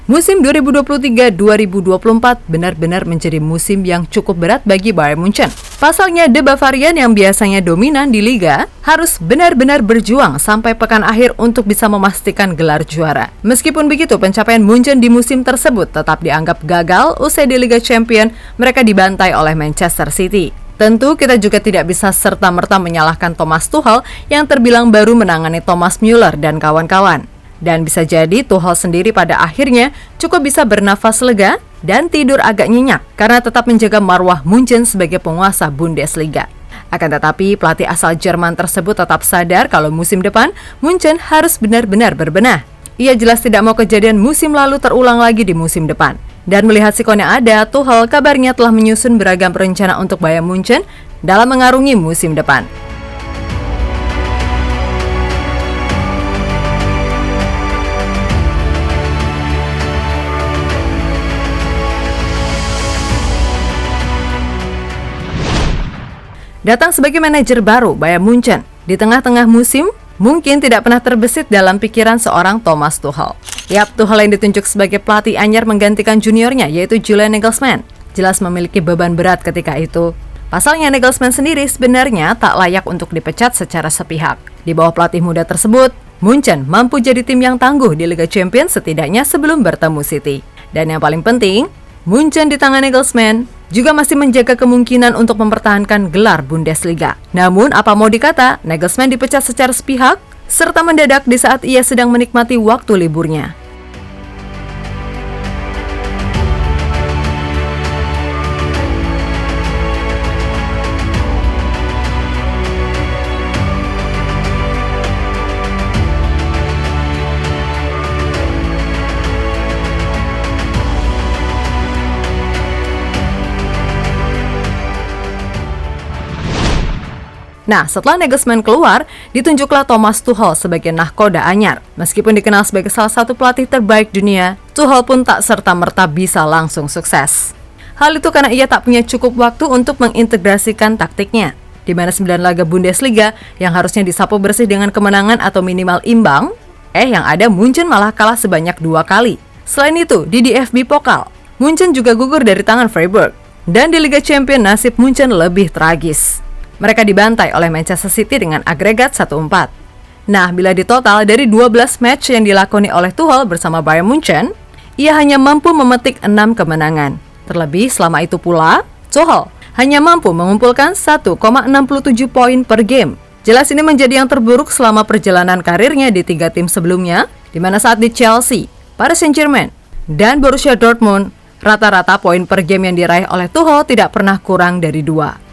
Musim 2023-2024 benar-benar menjadi musim yang cukup berat bagi Bayern Munchen. Pasalnya, The Bavarian yang biasanya dominan di Liga harus benar-benar berjuang sampai pekan akhir untuk bisa memastikan gelar juara. Meskipun begitu, pencapaian Munchen di musim tersebut tetap dianggap gagal usai di Liga Champions mereka dibantai oleh Manchester City. Tentu kita juga tidak bisa serta-merta menyalahkan Thomas Tuchel yang terbilang baru menangani Thomas Müller dan kawan-kawan. Dan bisa jadi Tuchel sendiri pada akhirnya cukup bisa bernafas lega dan tidur agak nyenyak karena tetap menjaga marwah Munchen sebagai penguasa Bundesliga. Akan tetapi pelatih asal Jerman tersebut tetap sadar kalau musim depan Munchen harus benar-benar berbenah. Ia jelas tidak mau kejadian musim lalu terulang lagi di musim depan. Dan melihat sikon yang ada, Tuchel kabarnya telah menyusun beragam rencana untuk Bayern Munchen dalam mengarungi musim depan. Datang sebagai manajer baru Bayern Munchen di tengah-tengah musim mungkin tidak pernah terbesit dalam pikiran seorang Thomas Tuchel. Tuchel yang ditunjuk sebagai pelatih anyar menggantikan juniornya yaitu Julian Nagelsmann jelas memiliki beban berat ketika itu. Pasalnya Nagelsmann sendiri sebenarnya tak layak untuk dipecat secara sepihak. Di bawah pelatih muda tersebut, Munchen mampu jadi tim yang tangguh di Liga Champions setidaknya sebelum bertemu City. Dan yang paling penting, Munchen di tangan Nagelsmann juga masih menjaga kemungkinan untuk mempertahankan gelar Bundesliga. Namun, apa mau dikata, Nagelsmann dipecat secara sepihak, serta mendadak di saat ia sedang menikmati waktu liburnya. Nah, setelah Nagelsmann keluar, ditunjuklah Thomas Tuchel sebagai nahkoda anyar. Meskipun dikenal sebagai salah satu pelatih terbaik dunia, Tuchel pun tak serta-merta bisa langsung sukses. Hal itu karena ia tak punya cukup waktu untuk mengintegrasikan taktiknya, di mana 9 laga Bundesliga yang harusnya disapu bersih dengan kemenangan atau minimal imbang, yang ada Munchen malah kalah sebanyak 2 kali. Selain itu, di DFB Pokal, Munchen juga gugur dari tangan Freiburg. Dan di Liga Champions, nasib Munchen lebih tragis. Mereka dibantai oleh Manchester City dengan agregat 1-4. Nah, bila ditotal dari 12 match yang dilakoni oleh Tuchel bersama Bayern Munchen, ia hanya mampu memetik 6 kemenangan. Terlebih selama itu pula, Tuchel hanya mampu mengumpulkan 1,67 poin per game. Jelas ini menjadi yang terburuk selama perjalanan karirnya di 3 tim sebelumnya, di mana saat di Chelsea, Paris Saint-Germain, dan Borussia Dortmund, rata-rata poin per game yang diraih oleh Tuchel tidak pernah kurang dari 2.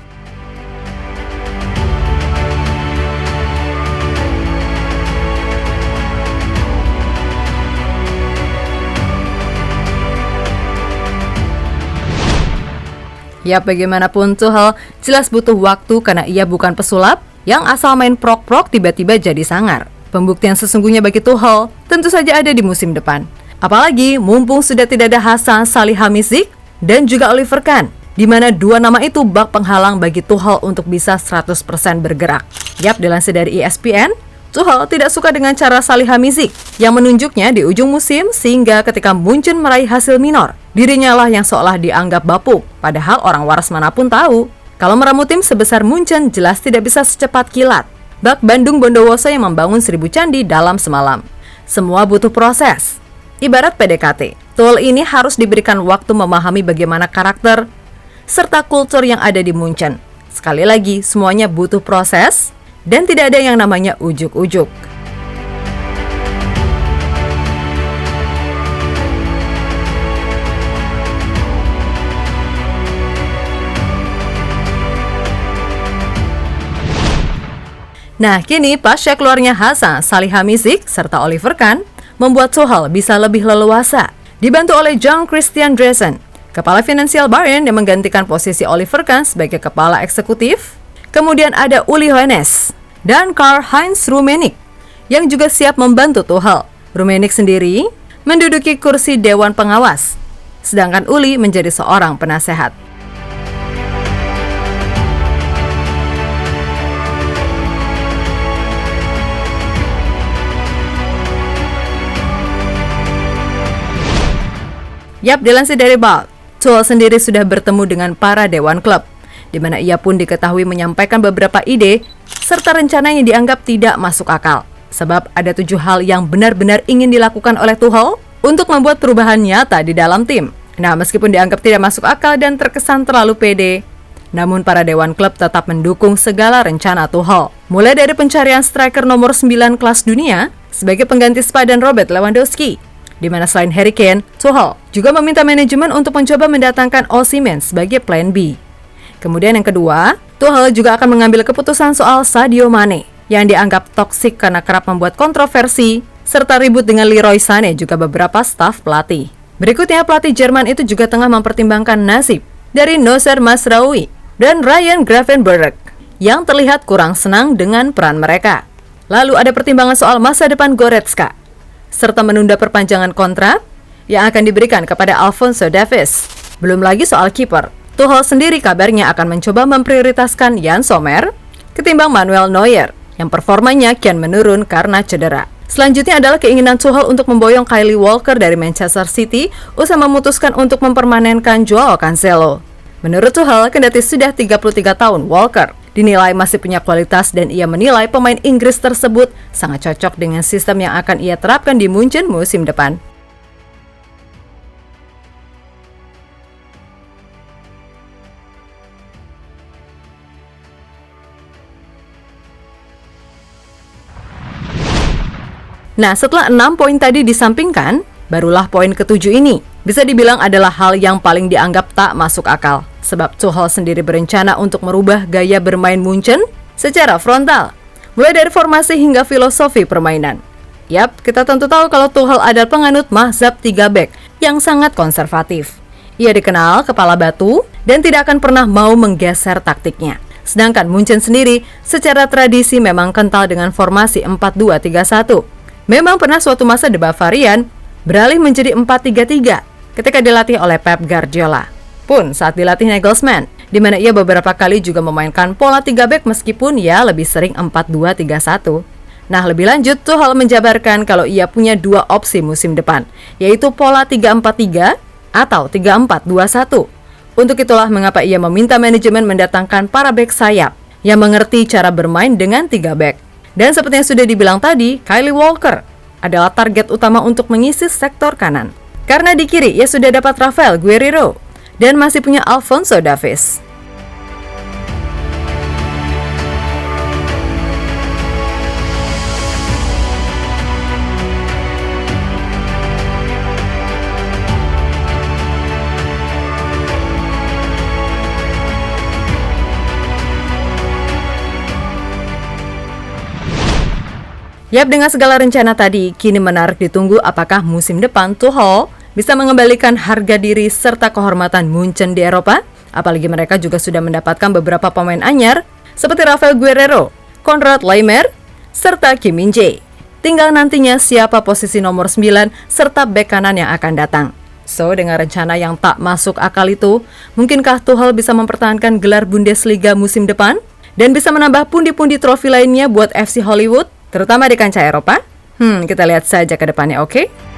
Bagaimanapun Tuchel jelas butuh waktu karena ia bukan pesulap yang asal main prok-prok tiba-tiba jadi sangar. Pembuktian sesungguhnya bagi Tuchel tentu saja ada di musim depan. Apalagi mumpung sudah tidak ada Hasan Salihamidzic dan juga Oliver Kahn, di mana 2 nama itu bak penghalang bagi Tuchel untuk bisa 100% bergerak. Dilansir dari ESPN, Tuchel tidak suka dengan cara Salihamidzic yang menunjuknya di ujung musim sehingga ketika Munchen meraih hasil minor, dirinya lah yang seolah dianggap bapuk. Padahal orang waras manapun tahu, kalau meramu tim sebesar Munchen jelas tidak bisa secepat kilat bak Bandung Bondowoso yang membangun 1000 candi dalam semalam. Semua butuh proses. Ibarat PDKT, Tuchel ini harus diberikan waktu memahami bagaimana karakter serta kultur yang ada di Munchen. Sekali lagi, semuanya butuh proses dan tidak ada yang namanya ujuk-ujuk. Nah, kini pasca keluarnya Hasan Salihamidzic serta Oliver Kahn membuat Tuchel bisa lebih leluasa, dibantu oleh Jan Christian Dreesen, kepala finansial Bayern yang menggantikan posisi Oliver Kahn sebagai kepala eksekutif. Kemudian ada Uli Hoeneß dan Karl-Heinz Rummenigge yang juga siap membantu Tuchel. Rummenigge sendiri menduduki kursi Dewan Pengawas, sedangkan Uli menjadi seorang penasehat. Yap, dilansir dari Bild, Tuchel sendiri sudah bertemu dengan para dewan klub, di mana ia pun diketahui menyampaikan beberapa ide serta rencana yang dianggap tidak masuk akal. Sebab ada 7 hal yang benar-benar ingin dilakukan oleh Tuchel untuk membuat perubahan nyata di dalam tim. Nah, meskipun dianggap tidak masuk akal dan terkesan terlalu pede, namun para dewan klub tetap mendukung segala rencana Tuchel. Mulai dari pencarian striker nomor 9 kelas dunia sebagai pengganti sepadan Robert Lewandowski, di mana selain Harry Kane, Tuchel juga meminta manajemen untuk mencoba mendatangkan Osimhen sebagai plan B. Kemudian yang kedua, Tuchel juga akan mengambil keputusan soal Sadio Mane yang dianggap toksik karena kerap membuat kontroversi, serta ribut dengan Leroy Sané juga beberapa staf pelatih. Berikutnya, pelatih Jerman itu juga tengah mempertimbangkan nasib dari Noussair Mazraoui dan Ryan Gravenberch yang terlihat kurang senang dengan peran mereka. Lalu ada pertimbangan soal masa depan Goretzka, serta menunda perpanjangan kontrak yang akan diberikan kepada Alphonso Davies. Belum lagi soal kiper. Tuchel sendiri kabarnya akan mencoba memprioritaskan Jan Sommer ketimbang Manuel Neuer yang performanya kian menurun karena cedera. Selanjutnya adalah keinginan Tuchel untuk memboyong Kyle Walker dari Manchester City usai memutuskan untuk mempermanenkan Joao Cancelo. Menurut Tuchel, kendati sudah 33 tahun, Walker dinilai masih punya kualitas dan ia menilai pemain Inggris tersebut sangat cocok dengan sistem yang akan ia terapkan di Munchen musim depan. Nah, setelah 6 poin tadi disampingkan, barulah poin ke-7 ini bisa dibilang adalah hal yang paling dianggap tak masuk akal. Sebab Tuchel sendiri berencana untuk merubah gaya bermain Munchen secara frontal, mulai dari formasi hingga filosofi permainan. Yap, kita tentu tahu kalau Tuchel adalah penganut mazhab 3 back yang sangat konservatif. Ia dikenal kepala batu dan tidak akan pernah mau menggeser taktiknya. Sedangkan Munchen sendiri secara tradisi memang kental dengan formasi 4-2-3-1. Memang pernah suatu masa The Bavarian beralih menjadi 4-3-3 ketika dilatih oleh Pep Guardiola. Pun saat dilatih Nagelsmann, di mana ia beberapa kali juga memainkan pola 3 back meskipun ia lebih sering 4-2-3-1. Nah, lebih lanjut, Tuchel menjabarkan kalau ia punya 2 opsi musim depan, yaitu pola 3-4-3 atau 3-4-2-1. Untuk itulah mengapa ia meminta manajemen mendatangkan para back sayap yang mengerti cara bermain dengan 3 back. Dan seperti yang sudah dibilang tadi, Kyle Walker adalah target utama untuk mengisi sektor kanan. Karena di kiri, ia sudah dapat Rafael Guerreiro dan masih punya Alphonso Davies. Yap, dengan segala rencana tadi, kini menarik ditunggu apakah musim depan Tuchel bisa mengembalikan harga diri serta kehormatan Munchen di Eropa. Apalagi mereka juga sudah mendapatkan beberapa pemain anyar seperti Rafael Guerreiro, Konrad Laimer, serta Kim Min-jae. Tinggal nantinya siapa posisi nomor 9 serta bek kanan yang akan datang. So, dengan rencana yang tak masuk akal itu, mungkinkah Tuchel bisa mempertahankan gelar Bundesliga musim depan dan bisa menambah pundi-pundi trofi lainnya buat FC Hollywood, terutama di kancah Eropa? Kita lihat saja ke depannya, oke?